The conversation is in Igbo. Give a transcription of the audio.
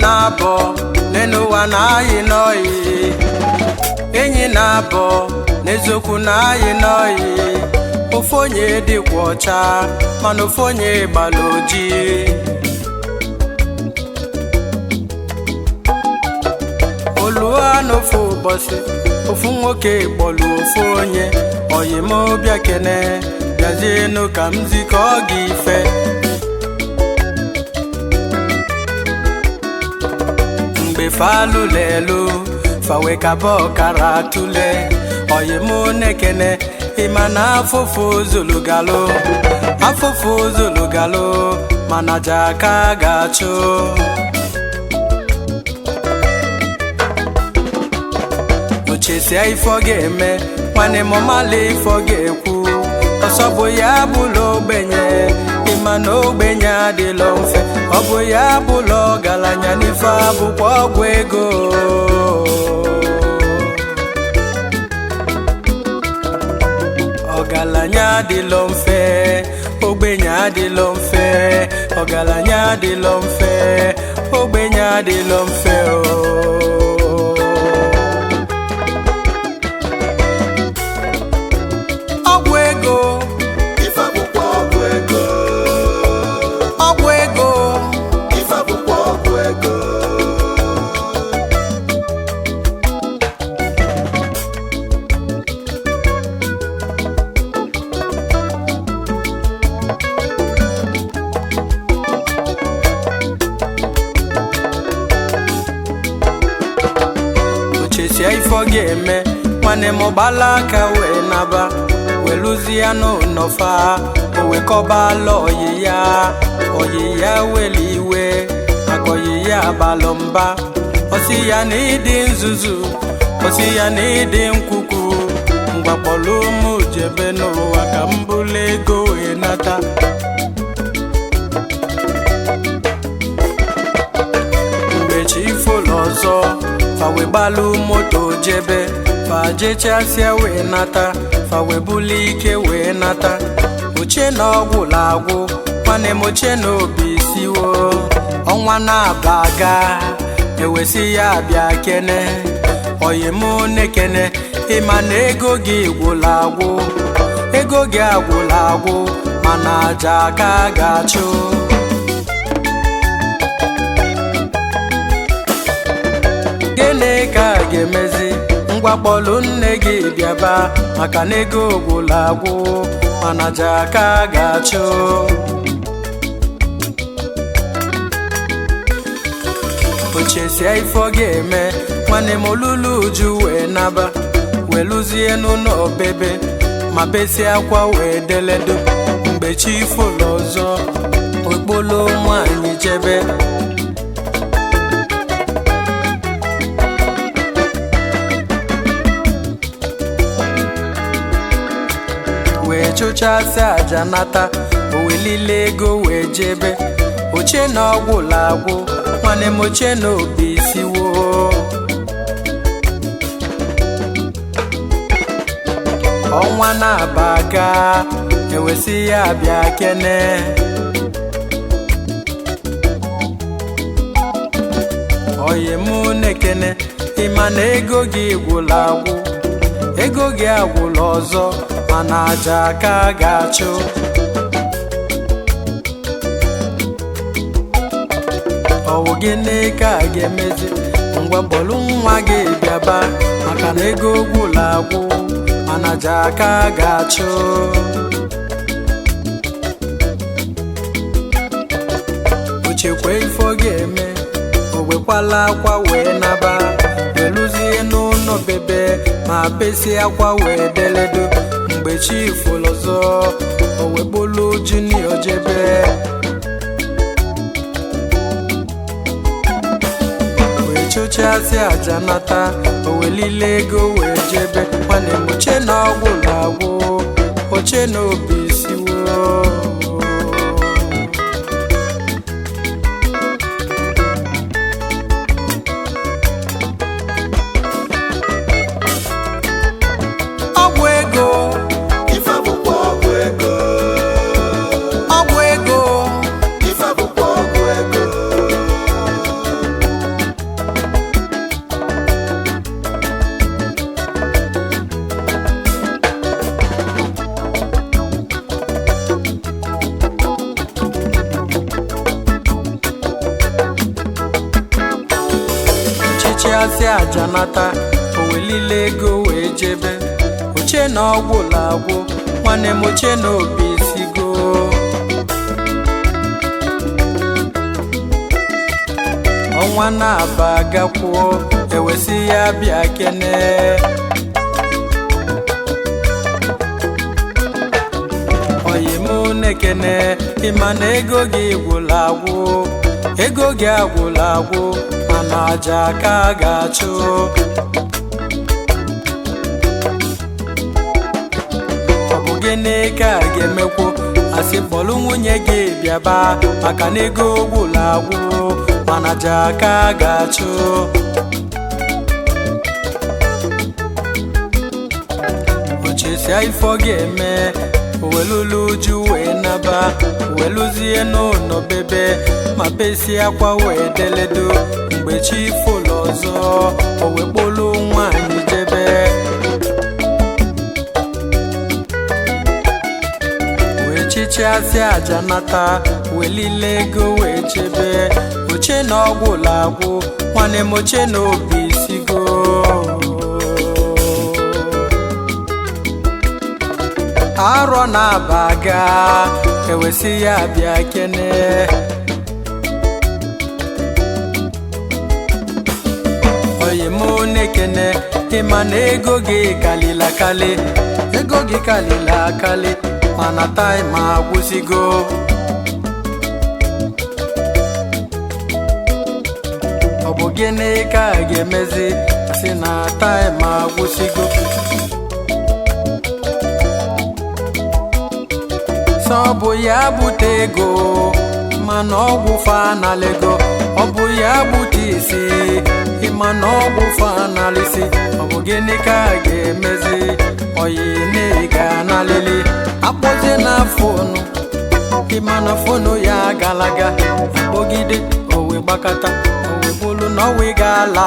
na-abọ n'ụwa na-ayị n'oyi, enyi na-abọ n'eziokwu na-ayị n'oyi. Ofu onye dịkwa ọcha mana ofu onye gbara ojii. Oluwa n'ofu ụbọchị ofu nwoke kpọlụ ofu onye, oyi m bịa kene bịazienu ka m zikọ gị ife. Mgbe falụ lelu fawe kaba ọkara tule, oyi m nekene ịma na afụfụ zulugalụ, afụfụ zulugalụ mana jaka ga-achụ. Ochesia ifo ga-eme nwanne m mali ifo ga-ekwu, ọsọ bụ ya bụlụ ogbenye, ịma na ogbenye adịlọ mfe. Ọ bụ ya bụlụ ọgaranya n'ife abụkwa ọgwụ ego. Ọgaranya adịlọ mfe, ogbenye adịlọ mfe. Ọgaranya adịlọ mfe, ogbenye adịlọ mfe. Ochesia ifo ga-eme nwanne m gbala aka wee naba, weluzie n'ụnọfa owekọbala oyi ya weli iwe maka oyi ya abalụ mba. Osi ya na ịdị nzuzu, osi ya na ịdị nkwukwu, mgbakpọlụ ụmụ jebe n'ụwa ka m bụlụ ego wee nata. Mgbe chi ifolo ọzọ fawe gbalụ moto jebe, fa jechasịa wee nata, fa wee buli ike wee nata. Oche na ọgwụla agwụ nwanne m, oche na obi siwo, ọnwa na-aba aga ewesi ya bịa kene. Oyi m nekene ịma na ego gị gwụla agwụ, ego gị agwụla agwụ mana aja aka ga-achụ. Gịnị ka a ga-emezi? Ngwa kpọlụ nne gị bịaba maka na ego gwụla agwụ mana aja aka ga-achụ. Ochesia ifo ga-eme nwanne m olulu uju wee naba, weluzie n'ụlọ bebe ma besie akwa wee deledo. Mgbe chi ifolo ọzọ okpolo nwanyị jebe, wee chụchasị aja nata, owelile ego wee jebe. Oche na ọgwụla agwụ nwanne m, oche na obi siwo. Ọnwa na-aba aga ewesi ya bịa kene. Oyi m nekene ịma na ego gị gwụla agwụ, ego gị agwụla ọzọ mana aja aka ga-achụ. Ọwụ gịnị ka a ga-emezi? Ngwa bọlụ nwa gị bịaba maka na ego gwụla agwụ mana aja aka ga-achụ. Ochekwe ifo ga-eme ogbekwala akwa wee naba, weluzie n'ụlọ ma besi akwa wee deledo mgbe chi fụlụ ọzọ o wee bụlụ Junior jebe wee chụchasị aja nata o welile ego wee jebe nwanne m oche na ọgwụlụ agwụ oche na obi siwo asị aja nata o welile ego wee jebe oche na ọgwụlụ agwụ nwanne m oche na obi sigo ọnwa na-aba agakwuo ewesi ya bịa kene oyi mụ na-ekene ịma na ego gị gwụlụ agwụ ego gị agwụlụ agwụ mana aja ka ga-achụ ọ bụ gịnị ka a ga-emekwu asị kpọlụ nwunye gị bịaba maka na ego gwụlụ agwụ mana aja ka ga-achụ ochesia ifo ga-eme owelulu uju wee naba weluzie n'ụlọ bebe ma besi akwa wee deledo mgbe chi fụlụ ọzọ o wee kpolu nwanyị jebe wee chichasị aja nata welile ego wee chebe oche na ọgwụlụ agwụ nwanne m oche na obi sigo arọ na-aba aga ewesi ya bịa kene oyi mụ na-ekene ịma na ego gị kalịla akali ego gị kalịla akali mana taịm agwụsigo ọ bụ gịnị ka a ga-emezi si na taịm agwụsigo sọ bụ ya bute ego mana ọgwụ fanalego ọ bụ ya bute isi ịma na ọgwụ fanalisi ọ bụ gịnị ka a ga-emezi oyi na-ega n'alili akpọzi na fonu ịma na fonu ya galaga akpọgide owe gbakata owe bụlụ na owe gala